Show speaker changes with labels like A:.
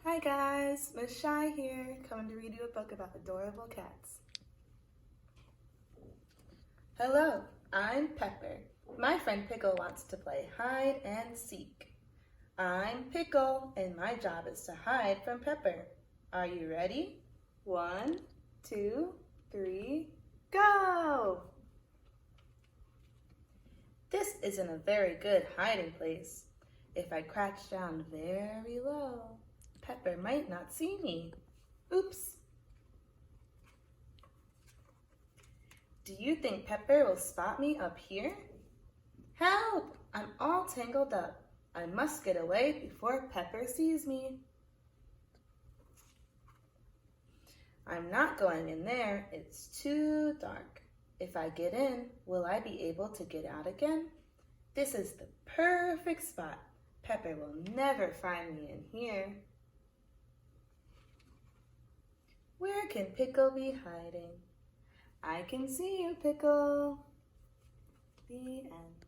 A: Hi guys, Miss Shy here, coming to read you a book about adorable cats. Hello, I'm Pepper. My friend Pickle wants to play hide and seek. I'm Pickle, and my job is to hide from Pepper. Are you ready? 1, 2, 3, go! This isn't a very good hiding place. If I crouch down very low, Pepper might not see me. Oops. Do you think Pepper will spot me up here? Help! I'm all tangled up. I must get away before Pepper sees me. I'm not going in there. It's too dark. If I get in, will I be able to get out again? This is the perfect spot. Pepper will never find me in here. Where can Pickle be hiding? I can see you, Pickle. The end.